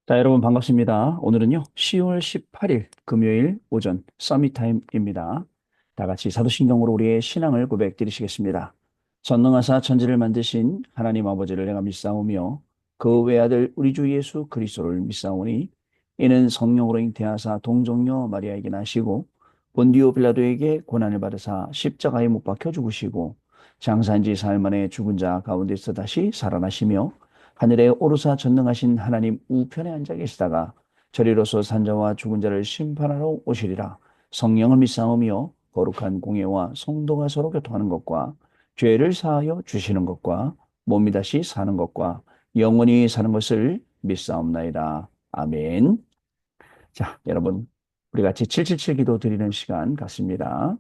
자, 여러분 반갑습니다. 오늘은요, 10월 18일 금요일 오전 서밋타임입니다. 다 같이 사도신경으로 우리의 신앙을 고백드리시겠습니다. 전능하사 천지를 만드신 하나님 아버지를 내가 믿사오며 그 외아들 우리 주 예수 그리스도를 믿사오니 이는 성령으로 잉태하사 동정녀 마리아에게 나시고 본디오 빌라도에게 고난을 받으사 십자가에 못 박혀 죽으시고 장사한 지 사흘 만에 죽은 자 가운데서 다시 살아나시며 하늘에 오르사 전능하신 하나님 우편에 앉아 계시다가 저리로서 산자와 죽은 자를 심판하러 오시리라. 성령을 믿사오며 거룩한 공예와 성도가 서로 교통하는 것과 죄를 사하여 주시는 것과 몸이 다시 사는 것과 영원히 사는 것을 믿사옵나이다. 아멘. 자, 여러분, 우리 같이 777 기도 드리는 시간 갖습니다.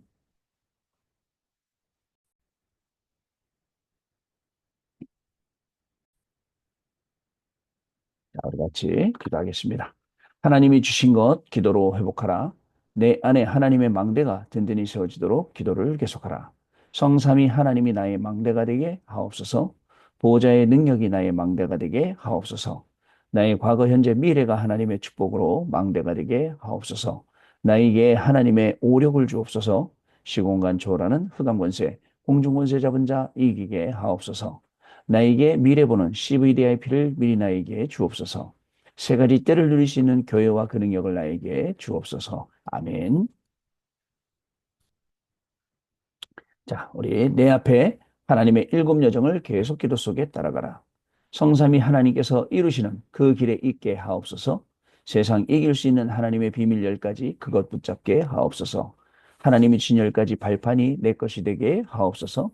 자, 우리 같이 기도하겠습니다. 하나님이 주신 것 기도로 회복하라. 내 안에 하나님의 망대가 든든히 세워지도록 기도를 계속하라. 성삼위 하나님이 나의 망대가 되게 하옵소서. 보호자의 능력이 나의 망대가 되게 하옵소서. 나의 과거, 현재, 미래가 하나님의 축복으로 망대가 되게 하옵소서. 나에게 하나님의 오력을 주옵소서. 시공간 초월하는 흑암 권세, 공중 권세 잡은 자 이기게 하옵소서. 나에게 미래 보는 CVDIP를 미리 나에게 주옵소서. 세 가지 때를 누릴 수 있는 교회와 그 능력을 나에게 주옵소서. 아멘. 자, 우리 내 앞에 하나님의 일곱 여정을 계속 기도 속에 따라가라. 성삼위 하나님께서 이루시는 그 길에 있게 하옵소서. 세상 이길 수 있는 하나님의 비밀 열 가지 그것 붙잡게 하옵소서. 하나님이 진 열 가지 발판이 내 것이 되게 하옵소서.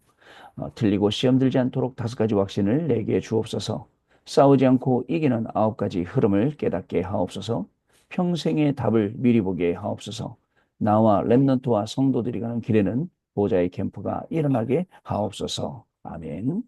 틀리고 시험 들지 않도록 다섯 가지 확신을 내게 주옵소서. 싸우지 않고 이기는 아홉 가지 흐름을 깨닫게 하옵소서. 평생의 답을 미리 보게 하옵소서. 나와 렘넌트와 성도들이 가는 길에는 보좌의 캠프가 일어나게 하옵소서. 아멘.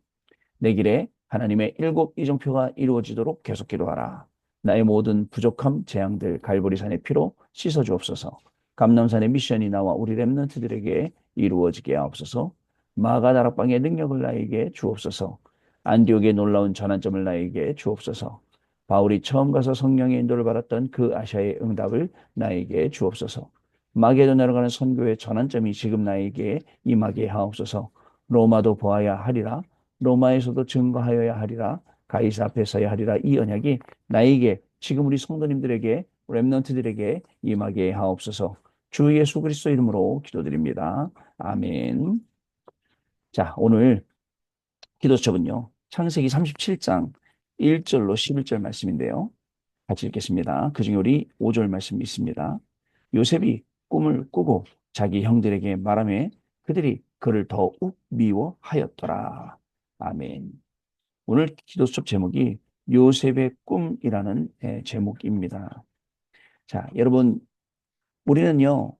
내 길에 하나님의 일곱 이정표가 이루어지도록 계속 기도하라. 나의 모든 부족함, 재앙들 갈보리산의 피로 씻어 주옵소서. 감남산의 미션이 나와 우리 렘넌트들에게 이루어지게 하옵소서. 마가다락방의 능력을 나에게 주옵소서. 안디옥의 놀라운 전환점을 나에게 주옵소서. 바울이 처음 가서 성령의 인도를 받았던 그 아시아의 응답을 나에게 주옵소서. 마게도나로 가는 선교의 전환점이 지금 나에게 임하게 하옵소서. 로마도 보아야 하리라. 로마에서도 증거하여야 하리라. 가이사 앞에 서야 하리라. 이 언약이 나에게 지금 우리 성도님들에게 렘넌트들에게 임하게 하옵소서. 주 예수 그리스도 이름으로 기도드립니다. 아멘. 자, 오늘 기도첩은요. 창세기 37장 1절로 11절 말씀인데요. 같이 읽겠습니다. 그중에 우리 5절 말씀이 있습니다. 요셉이 꿈을 꾸고 자기 형들에게 말하며 그들이 그를 더욱 미워하였더라. 아멘. 오늘 기도수첩 제목이 요셉의 꿈이라는 제목입니다. 자, 여러분, 우리는요,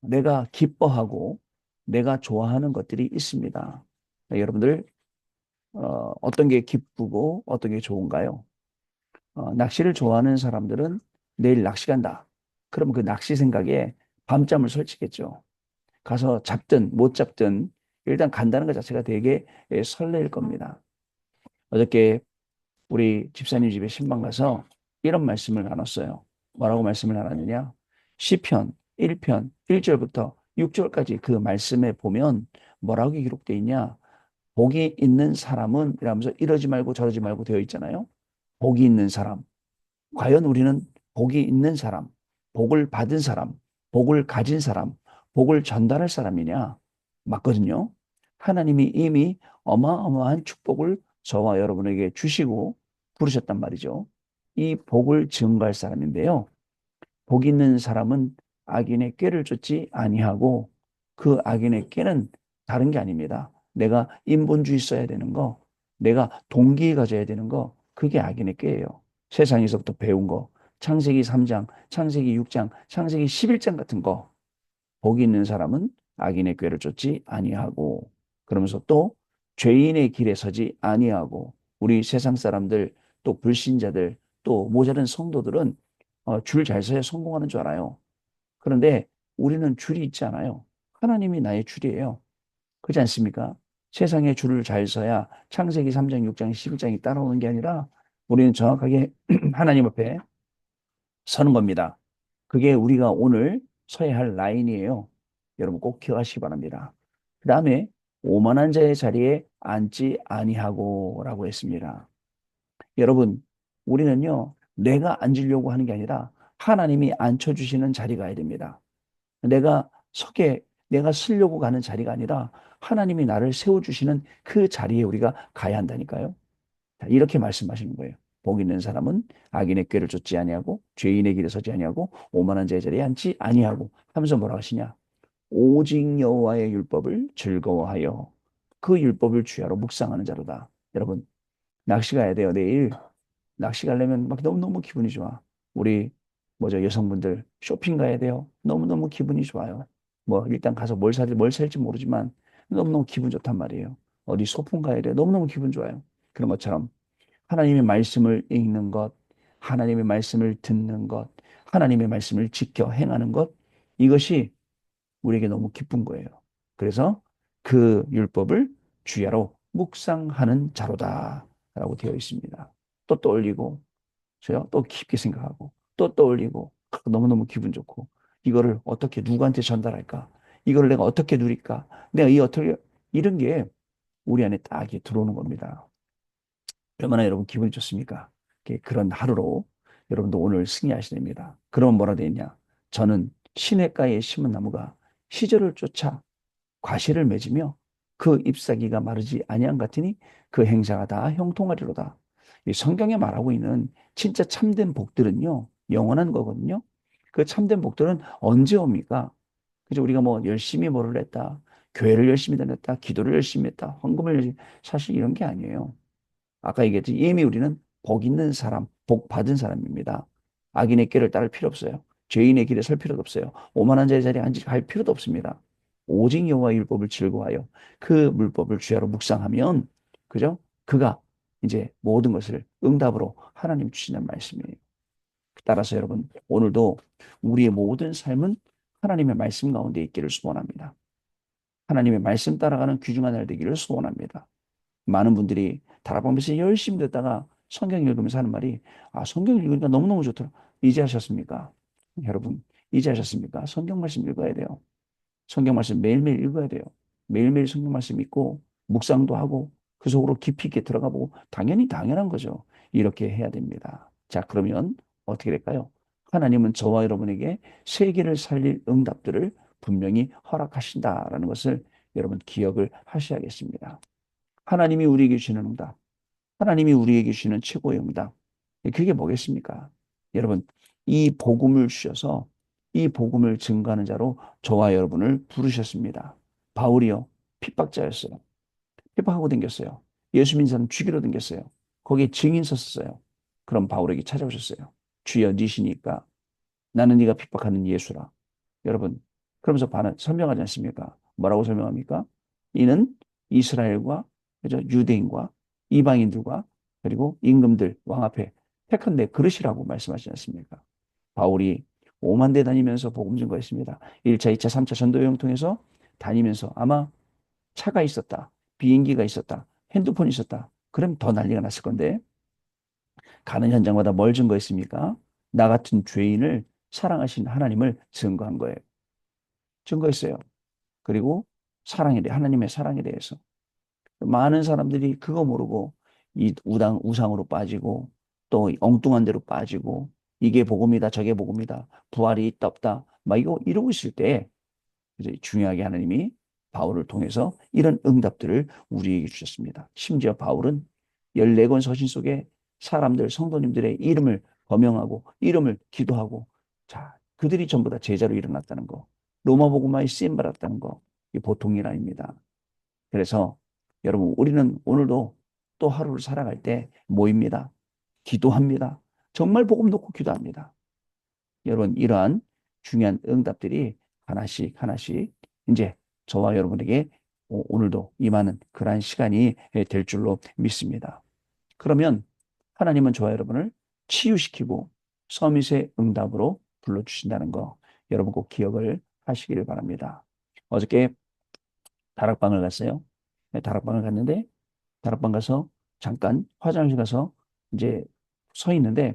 내가 기뻐하고 내가 좋아하는 것들이 있습니다. 여러분들, 어떤 게 기쁘고 어떤 게 좋은가요? 낚시를 좋아하는 사람들은 내일 낚시 간다. 그러면 그 낚시 생각에 밤잠을 설치겠죠. 가서 잡든 못 잡든 일단 간다는 것 자체가 되게 설레일 겁니다. 어저께 우리 집사님 집에 신방 가서 이런 말씀을 나눴어요. 뭐라고 말씀을 나눴느냐? 시편 1편 1절부터 6절까지 그 말씀에 보면 뭐라고 기록되어 있냐? 복이 있는 사람은 이러면서 이러지 말고 저러지 말고 되어 있잖아요. 복이 있는 사람. 과연 우리는 복이 있는 사람, 복을 받은 사람, 복을 가진 사람, 복을 전달할 사람이냐? 맞거든요. 하나님이 이미 어마어마한 축복을 저와 여러분에게 주시고 부르셨단 말이죠. 이 복을 증거할 사람인데요. 복 있는 사람은 악인의 꾀를 쫓지 아니하고 그 악인의 꾀는 다른 게 아닙니다. 내가 인본주의 써야 되는 거, 내가 동기 가져야 되는 거, 그게 악인의 꾀예요. 세상에서부터 배운 거, 창세기 3장, 창세기 6장, 창세기 11장 같은 거, 복 있는 사람은 악인의 꾀를 쫓지 아니하고 그러면서 또 죄인의 길에 서지 아니하고 우리 세상 사람들 또 불신자들 또 모자란 성도들은 줄 잘 서야 성공하는 줄 알아요. 그런데 우리는 줄이 있지 않아요. 하나님이 나의 줄이에요. 그렇지 않습니까? 세상에 줄을 잘 서야 창세기 3장, 6장, 11장이 따라오는 게 아니라 우리는 정확하게 하나님 앞에 서는 겁니다. 그게 우리가 오늘 서야 할 라인이에요. 여러분 꼭 기억하시기 바랍니다. 그 다음에 오만한 자의 자리에 앉지 아니하고라고 했습니다. 여러분, 우리는요, 내가 앉으려고 하는 게 아니라 하나님이 앉혀주시는 자리 가야 됩니다. 내가 서게, 내가 쓰려고 가는 자리가 아니라 하나님이 나를 세워주시는 그 자리에 우리가 가야 한다니까요. 자, 이렇게 말씀하시는 거예요. 복 있는 사람은 악인의 꾀를 쫓지 아니하고 죄인의 길에 서지 아니하고 오만한 자의 자리에 앉지 아니하고 하면서 뭐라 하시냐? 오직 여호와의 율법을 즐거워하여 그 율법을 주야로 묵상하는 자로다. 여러분, 낚시 가야 돼요. 내일 낚시 가려면 막 너무너무 기분이 좋아. 우리 뭐죠? 여성분들 쇼핑 가야 돼요. 너무너무 기분이 좋아요. 뭐 일단 가서 뭘 살지 모르지만 너무너무 기분 좋단 말이에요. 어디 소풍 가야 돼요. 너무너무 기분 좋아요. 그런 것처럼 하나님의 말씀을 읽는 것, 하나님의 말씀을 듣는 것, 하나님의 말씀을 지켜 행하는 것, 이것이 우리에게 너무 기쁜 거예요. 그래서 그 율법을 주야로 묵상하는 자로다라고 되어 있습니다. 또 떠올리고, 저요? 또 깊게 생각하고, 또 떠올리고, 너무너무 기분 좋고, 이거를 어떻게 누구한테 전달할까? 이거를 내가 어떻게 누릴까? 내가 이런 게 우리 안에 딱 이렇게 들어오는 겁니다. 얼마나 여러분 기분이 좋습니까? 그런 하루로 여러분도 오늘 승리하셔야 됩니다. 그러면 뭐라 되냐? 저는 시냇가에 심은 나무가 시절을 쫓아 과실을 맺으며 그 잎사귀가 마르지 아니한 같으니 그 행사가 다 형통하리로다. 이 성경에 말하고 있는 진짜 참된 복들은요, 영원한 거거든요. 그 참된 복들은 언제 옵니까? 그죠? 우리가 뭐 열심히 뭐를 했다, 교회를 열심히 다녔다, 기도를 열심히 했다, 헌금을 열심히, 사실 이런 게 아니에요. 아까 얘기했듯이 이미 우리는 복 있는 사람, 복 받은 사람입니다. 악인의 길을 따를 필요 없어요. 죄인의 길에 설 필요도 없어요. 오만한 자의 자리에 앉을 필요도 없습니다. 오직 여호와의 율법을 즐거워하여 그 물법을 주야로 묵상하면, 그죠? 그가 이제 모든 것을 응답으로 하나님 주시는 말씀이에요. 따라서 여러분, 오늘도 우리의 모든 삶은 하나님의 말씀 가운데 있기를 소원합니다. 하나님의 말씀 따라가는 귀중한 날 되기를 소원합니다. 많은 분들이 다락방에서 열심히 듣다가 성경 읽으면서 하는 말이, 아, 성경 읽으니까 너무너무 좋더라. 이제 하셨습니까? 여러분, 이제 하셨습니까? 성경 말씀 읽어야 돼요. 성경 말씀 매일매일 읽어야 돼요. 매일매일 성경 말씀 읽고 묵상도 하고 그 속으로 깊이 있게 들어가 보고 당연히 당연한 거죠. 이렇게 해야 됩니다. 자, 그러면 어떻게 될까요? 하나님은 저와 여러분에게 세계를 살릴 응답들을 분명히 허락하신다라는 것을 여러분 기억을 하셔야겠습니다. 하나님이 우리에게 주시는 응답, 하나님이 우리에게 주시는 최고의 응답, 그게 뭐겠습니까? 여러분, 이 복음을 주셔서 이 복음을 증거하는 자로 저와 여러분을 부르셨습니다. 바울이요, 핍박자였어요. 핍박하고 댕겼어요. 예수 믿는 사람 죽이러 댕겼어요. 거기에 증인 섰어요. 그럼 바울에게 찾아오셨어요. 주여 니시니까 나는 네가 핍박하는 예수라. 여러분, 그러면서 설명하지 않습니까? 뭐라고 설명합니까? 이는 이스라엘과 그죠? 유대인과 이방인들과 그리고 임금들 왕 앞에 택한 내 그릇이라고 말씀하시지 않습니까? 바울이 5만 대 다니면서 복음 증거했습니다. 1차, 2차, 3차 전도 여행 통해서 다니면서 아마 차가 있었다, 비행기가 있었다, 핸드폰이 있었다. 그럼 더 난리가 났을 건데 가는 현장마다 뭘 증거했습니까? 나 같은 죄인을 사랑하신 하나님을 증거한 거예요. 증거했어요. 그리고 하나님의 사랑에 대해서. 많은 사람들이 그거 모르고 이 우상으로 빠지고 또 엉뚱한 데로 빠지고 이게 복음이다, 저게 복음이다, 부활이 있다, 없다, 막 이러고 있을 때 이제 중요하게 하나님이 바울을 통해서 이런 응답들을 우리에게 주셨습니다. 심지어 바울은 14권 서신 속에 사람들, 성도님들의 이름을 거명하고 이름을 기도하고 자, 그들이 전부 다 제자로 일어났다는 거. 로마 복음화에 쓰임 받았다는 거. 이 보통 일 아닙니다. 그래서 여러분, 우리는 오늘도 또 하루를 살아갈 때 모입니다. 기도합니다. 정말 복음 놓고 기도합니다. 여러분, 이러한 중요한 응답들이 하나씩 하나씩 이제 저와 여러분에게 오늘도 임하는 그러한 시간이 될 줄로 믿습니다. 그러면 하나님은 저와 여러분을 치유시키고 서밋의 응답으로 불러주신다는 거 여러분 꼭 기억을 하시기를 바랍니다. 어저께 다락방을 갔어요. 네, 다락방을 갔는데 다락방 가서 잠깐 화장실 가서 이제 서 있는데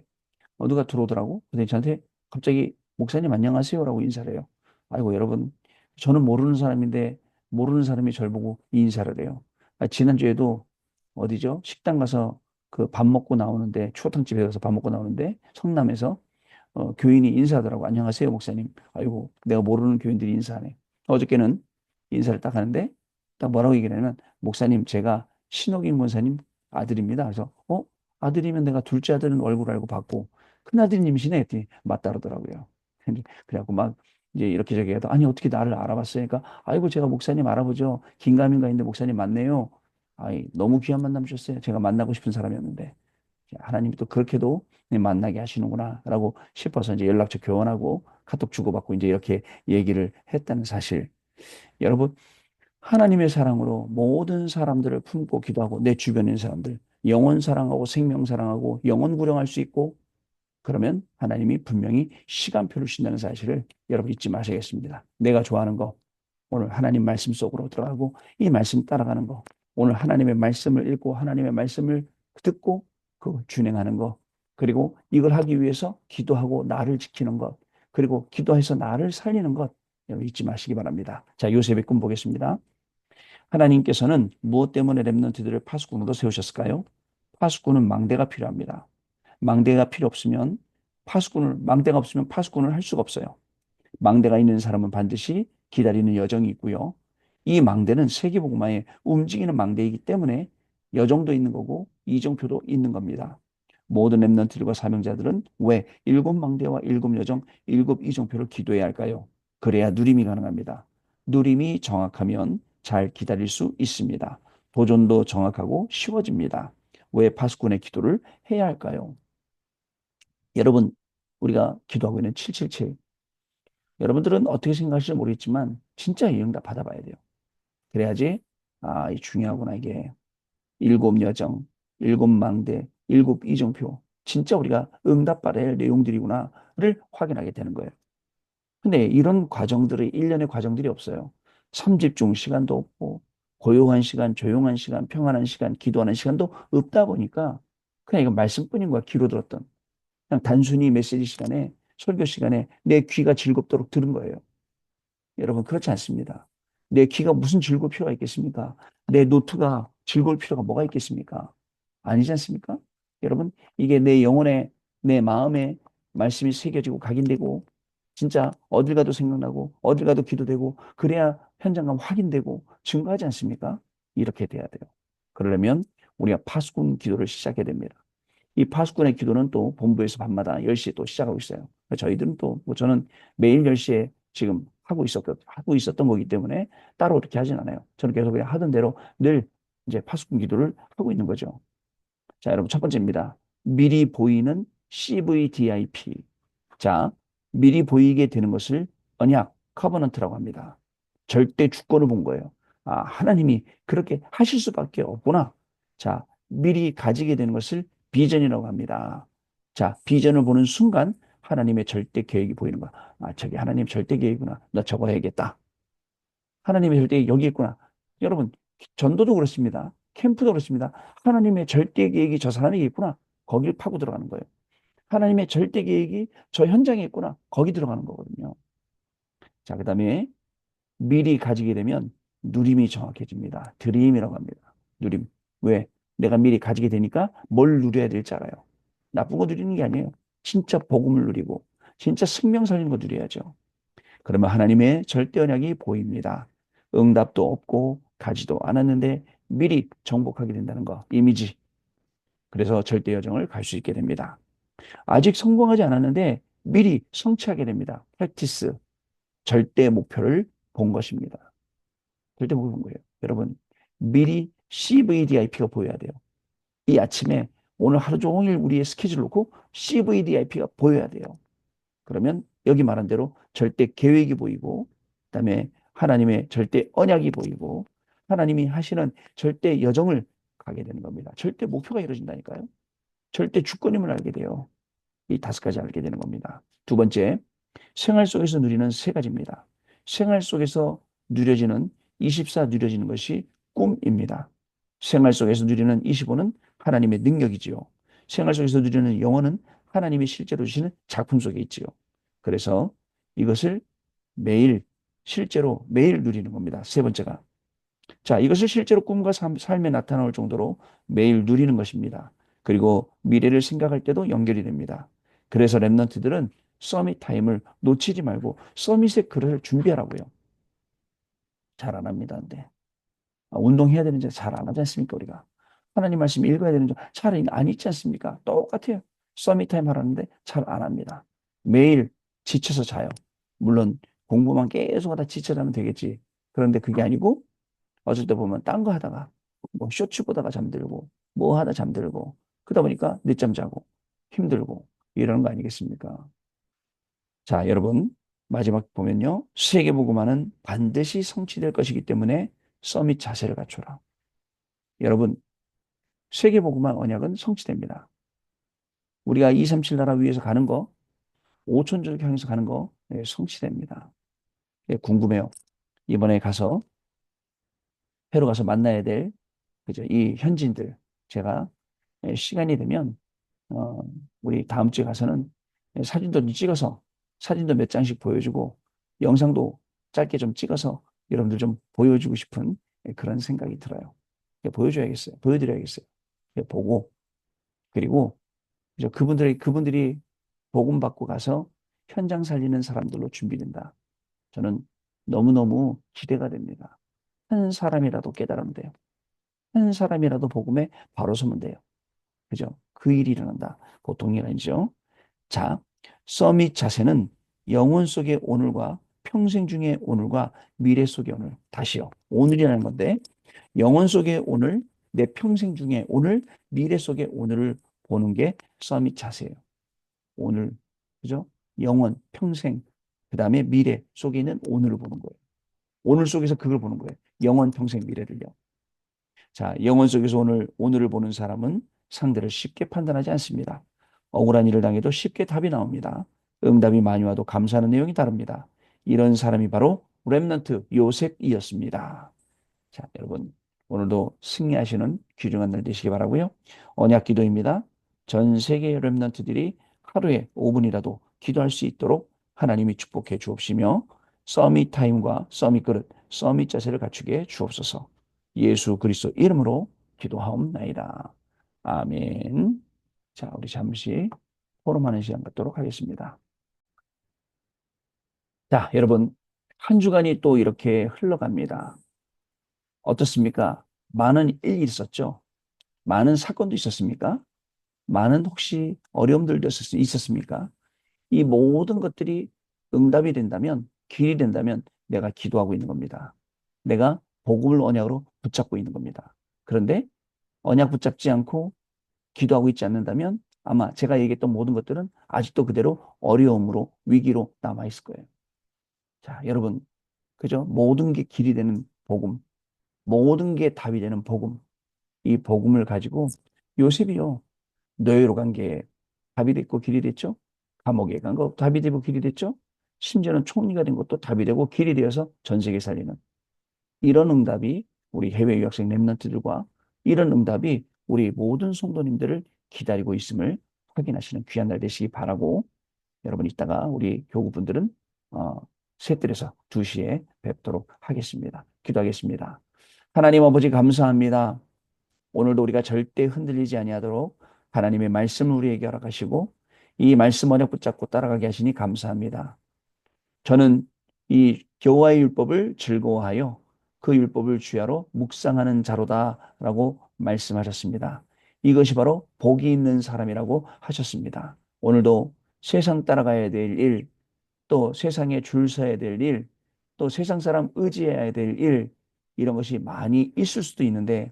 누가 들어오더라고. 근데 저한테 갑자기 목사님 안녕하세요라고 인사를 해요. 아이고 여러분 저는 모르는 사람인데 모르는 사람이 저를 보고 인사를 해요. 지난주에도 어디죠? 식당 가서 그 밥 먹고 나오는데 추어탕집에 가서 밥 먹고 나오는데 성남에서 교인이 인사하더라고. 안녕하세요 목사님. 아이고 내가 모르는 교인들이 인사하네. 어저께는 인사를 딱 하는데 딱 뭐라고 얘기를 하냐면 목사님 제가 신옥인 권사님 아들입니다. 그래서 아들이면 내가 둘째 아들은 얼굴 알고 봤고 큰아드님이시네 했더니 맞다 그러더라고요. 그래갖고 막 이제 이렇게 저기 해도 아니 어떻게 나를 알아봤어요? 그러니까 아이고 제가 목사님 알아보죠. 긴가민가 있는데 목사님 맞네요. 아이 너무 귀한 만남 주셨어요. 제가 만나고 싶은 사람이었는데 하나님이 또 그렇게도 만나게 하시는구나라고 싶어서 이제 연락처 교환하고 카톡 주고받고 이제 이렇게 얘기를 했다는 사실. 여러분 하나님의 사랑으로 모든 사람들을 품고 기도하고 내 주변에 있는 사람들 영원 사랑하고 생명 사랑하고 영원 구령할 수 있고 그러면 하나님이 분명히 시간표를 주신다는 사실을 여러분 잊지 마셔야겠습니다. 내가 좋아하는 거 오늘 하나님 말씀 속으로 들어가고 이 말씀 따라가는 거 오늘 하나님의 말씀을 읽고 하나님의 말씀을 듣고 그 준행하는 거 그리고 이걸 하기 위해서 기도하고 나를 지키는 것 그리고 기도해서 나를 살리는 것 여러분 잊지 마시기 바랍니다. 자 요셉의 꿈 보겠습니다. 하나님께서는 무엇 때문에 렘넌트들을 파수꾼으로 세우셨을까요? 파수꾼은 망대가 필요합니다. 망대가 필요 없으면 망대가 없으면 파수꾼을 할 수가 없어요. 망대가 있는 사람은 반드시 기다리는 여정이 있고요. 이 망대는 세계복음화에 움직이는 망대이기 때문에 여정도 있는 거고 이정표도 있는 겁니다. 모든 렘넌트들과 사명자들은 왜 일곱 망대와 일곱 여정, 일곱 이정표를 기도해야 할까요? 그래야 누림이 가능합니다. 누림이 정확하면 잘 기다릴 수 있습니다. 도전도 정확하고 쉬워집니다. 왜 파수꾼의 기도를 해야 할까요? 여러분, 우리가 기도하고 있는 777. 여러분들은 어떻게 생각하실지 모르겠지만 진짜 이 응답 받아봐야 돼요. 그래야지 이 중요하구나 이게. 일곱 여정, 일곱 망대, 일곱 이정표. 진짜 우리가 응답받아야 할 내용들이구나를 확인하게 되는 거예요. 근데 이런 과정들이 1년의 과정들이 없어요. 삼집중 시간도 없고 고요한 시간, 조용한 시간, 평안한 시간, 기도하는 시간도 없다 보니까 그냥 이거 말씀뿐인 거야. 귀로 들었던. 그냥 단순히 메시지 시간에 설교 시간에 내 귀가 즐겁도록 들은 거예요. 여러분 그렇지 않습니다. 내 귀가 무슨 즐거울 필요가 있겠습니까? 내 노트가 즐거울 필요가 뭐가 있겠습니까? 아니지 않습니까? 여러분 이게 내 영혼에 내 마음에 말씀이 새겨지고 각인되고 진짜 어딜 가도 생각나고 어딜 가도 기도되고 그래야 현장감 확인되고 증거하지 않습니까? 이렇게 돼야 돼요. 그러려면 우리가 파수꾼 기도를 시작해야 됩니다. 이 파수꾼의 기도는 또 본부에서 밤마다 10시에 또 시작하고 있어요. 저희들은 또, 뭐 저는 매일 10시에 지금 하고 있었던 거기 때문에 따로 그렇게 하진 않아요. 저는 계속 그냥 하던 대로 늘 이제 파수꾼 기도를 하고 있는 거죠. 자, 여러분 첫 번째입니다. 미리 보이는 CVDIP. 자, 미리 보이게 되는 것을 언약, 커버넌트라고 합니다. 절대 주권을 본 거예요. 하나님이 그렇게 하실 수밖에 없구나. 자, 미리 가지게 되는 것을 비전이라고 합니다. 자, 비전을 보는 순간 하나님의 절대 계획이 보이는 거야. 저기 하나님 절대 계획이구나. 나 저거 해야겠다. 하나님의 절대 계획이 여기 있구나. 여러분, 전도도 그렇습니다. 캠프도 그렇습니다. 하나님의 절대 계획이 저 사람에게 있구나. 거기를 파고 들어가는 거예요. 하나님의 절대 계획이 저 현장에 있구나. 거기 들어가는 거거든요. 자, 그 다음에 미리 가지게 되면 누림이 정확해집니다. 드림이라고 합니다. 누림. 왜? 내가 미리 가지게 되니까 뭘 누려야 될지 알아요. 나쁜 거 누리는 게 아니에요. 진짜 복음을 누리고 진짜 생명 살리는 거 누려야죠. 그러면 하나님의 절대 언약이 보입니다. 응답도 없고 가지도 않았는데 미리 정복하게 된다는 거. 이미지. 그래서 절대 여정을 갈 수 있게 됩니다. 아직 성공하지 않았는데 미리 성취하게 됩니다. 프랙티스. 절대 목표를 본 것입니다. 절대 목표 본 거예요. 여러분, 미리 CVDIP가 보여야 돼요. 이 아침에 오늘 하루 종일 우리의 스케줄 놓고 CVDIP가 보여야 돼요. 그러면 여기 말한 대로 절대 계획이 보이고, 그다음에 하나님의 절대 언약이 보이고, 하나님이 하시는 절대 여정을 가게 되는 겁니다. 절대 목표가 이루어진다니까요. 절대 주권임을 알게 돼요. 이 다섯 가지 알게 되는 겁니다. 두 번째, 생활 속에서 누리는 세 가지입니다. 생활 속에서 누려지는 24 누려지는 것이 꿈입니다. 생활 속에서 누리는 25는 하나님의 능력이지요. 생활 속에서 누리는 영혼은 하나님이 실제로 주시는 작품 속에 있지요. 그래서 이것을 매일 실제로 매일 누리는 겁니다. 세 번째가. 자, 이것을 실제로 꿈과 삶에 나타날 정도로 매일 누리는 것입니다. 그리고 미래를 생각할 때도 연결이 됩니다. 그래서 랩런트들은 서밋 타임을 놓치지 말고 서밋의 글을 준비하라고요. 잘 안 합니다. 근데 운동해야 되는지 잘 안 하지 않습니까, 우리가? 하나님 말씀 읽어야 되는지 잘 안 읽지 않습니까? 똑같아요. 서밋 타임 하라는데 잘 안 합니다. 매일 지쳐서 자요. 물론 공부만 계속 하다 지쳐자면 되겠지. 그런데 그게 아니고 어쩔 때 보면 딴 거 하다가 뭐 쇼츠 보다가 잠들고 뭐 하다 잠들고 그러다 보니까 늦잠 자고 힘들고 이러는 거 아니겠습니까? 자, 여러분 마지막 보면요. 세계복음화는 반드시 성취될 것이기 때문에 서밋 자세를 갖춰라. 여러분 세계복음화 언약은 성취됩니다. 우리가 237 나라 위에서 가는 거 5천주를 향해서 가는 거 성취됩니다. 궁금해요. 이번에 가서 페루 가서 만나야 될 그죠? 이 현지인들 제가 시간이 되면 어, 우리 다음 주에 가서는 사진도 좀 찍어서 사진도 몇 장씩 보여주고 영상도 짧게 좀 찍어서 여러분들 좀 보여주고 싶은 그런 생각이 들어요. 보여줘야겠어요. 보여드려야겠어요. 보고 그리고 그죠? 그분들이 복음 받고 가서 현장 살리는 사람들로 준비된다. 저는 너무너무 기대가 됩니다. 한 사람이라도 깨달으면 돼요. 한 사람이라도 복음에 바로 서면 돼요. 그죠? 그 일이 일어난다. 보통 일 아니죠. 자, 서밋 자세는 영혼 속의 오늘과 평생 중의 오늘과 미래 속의 오늘. 다시요. 오늘이라는 건데, 영혼 속의 오늘, 내 평생 중의 오늘, 미래 속의 오늘을 보는 게 서밋 자세예요. 오늘, 그죠? 영원, 평생, 그 다음에 미래 속에 있는 오늘을 보는 거예요. 오늘 속에서 그걸 보는 거예요. 영원, 평생, 미래를요. 자, 영혼 속에서 오늘을 보는 사람은 상대를 쉽게 판단하지 않습니다. 억울한 일을 당해도 쉽게 답이 나옵니다. 응답이 많이 와도 감사하는 내용이 다릅니다. 이런 사람이 바로 렘넌트 요셉이었습니다. 자, 여러분, 오늘도 승리하시는 귀중한 날 되시기 바라고요. 언약 기도입니다. 전 세계 렘넌트들이 하루에 5분이라도 기도할 수 있도록 하나님이 축복해 주옵시며 서밋 타임과 서밋 그릇, 서밋 자세를 갖추게 주옵소서. 예수 그리스도 이름으로 기도하옵나이다. 아멘. 자, 우리 잠시 포럼하는 시간 갖도록 하겠습니다. 자, 여러분, 한 주간이 또 이렇게 흘러갑니다. 어떻습니까? 많은 일이 있었죠? 많은 사건도 있었습니까? 많은 혹시 어려움들도 있었습니까? 이 모든 것들이 응답이 된다면, 길이 된다면 내가 기도하고 있는 겁니다. 내가 복음을 언약으로 붙잡고 있는 겁니다. 그런데 언약 붙잡지 않고 기도하고 있지 않는다면 아마 제가 얘기했던 모든 것들은 아직도 그대로 어려움으로 위기로 남아 있을 거예요. 자, 여러분, 그죠? 모든 게 길이 되는 복음, 모든 게 답이 되는 복음, 이 복음을 가지고 요셉이요. 노예로 간 게 답이 됐고 길이 됐죠. 감옥에 간 거 답이 되고 길이 됐죠. 심지어는 총리가 된 것도 답이 되고 길이 되어서 전 세계 살리는 이런 응답이 우리 해외 유학생 랩런트들과 이런 응답이 우리 모든 성도님들을 기다리고 있음을 확인하시는 귀한 날 되시기 바라고 여러분 이따가 우리 교구분들은 셋들에서 2시에 뵙도록 하겠습니다. 기도하겠습니다. 하나님 아버지 감사합니다. 오늘도 우리가 절대 흔들리지 아니하도록 하나님의 말씀을 우리에게 허락하시고 이 말씀 언약 붙잡고 따라가게 하시니 감사합니다. 저는 이 여호와의 율법을 즐거워하여 그 율법을 주야로 묵상하는 자로다라고 말씀하셨습니다. 이것이 바로 복이 있는 사람이라고 하셨습니다. 오늘도 세상 따라가야 될 일, 또 세상에 줄 서야 될 일, 또 세상 사람 의지해야 될 일, 이런 것이 많이 있을 수도 있는데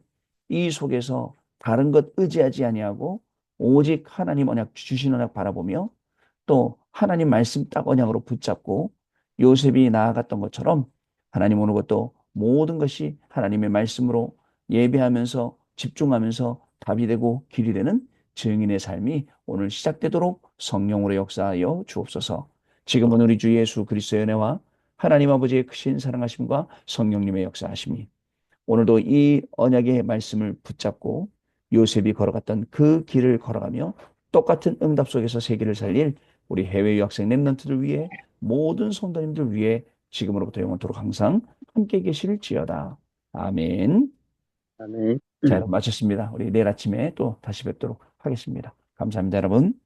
이 속에서 다른 것 의지하지 아니하고 오직 하나님 언약 주신 언약 바라보며 또 하나님 말씀 딱 언약으로 붙잡고 요셉이 나아갔던 것처럼 하나님 오는 것도 모든 것이 하나님의 말씀으로 예배하면서 집중하면서 답이 되고 길이 되는 증인의 삶이 오늘 시작되도록 성령으로 역사하여 주옵소서. 지금은 우리 주 예수 그리스도의 은혜와 하나님 아버지의 크신 사랑하심과 성령님의 역사하심이 오늘도 이 언약의 말씀을 붙잡고 요셉이 걸어갔던 그 길을 걸어가며 똑같은 응답 속에서 세계를 살릴 우리 해외 유학생 랩런트들 위해 모든 성도님들 위해 지금으로부터 영원토록 항상 함께 계실지어다. 아멘. 아멘. 자, 여러분 마쳤습니다. 우리 내일 아침에 또 다시 뵙도록 하겠습니다. 감사합니다, 여러분.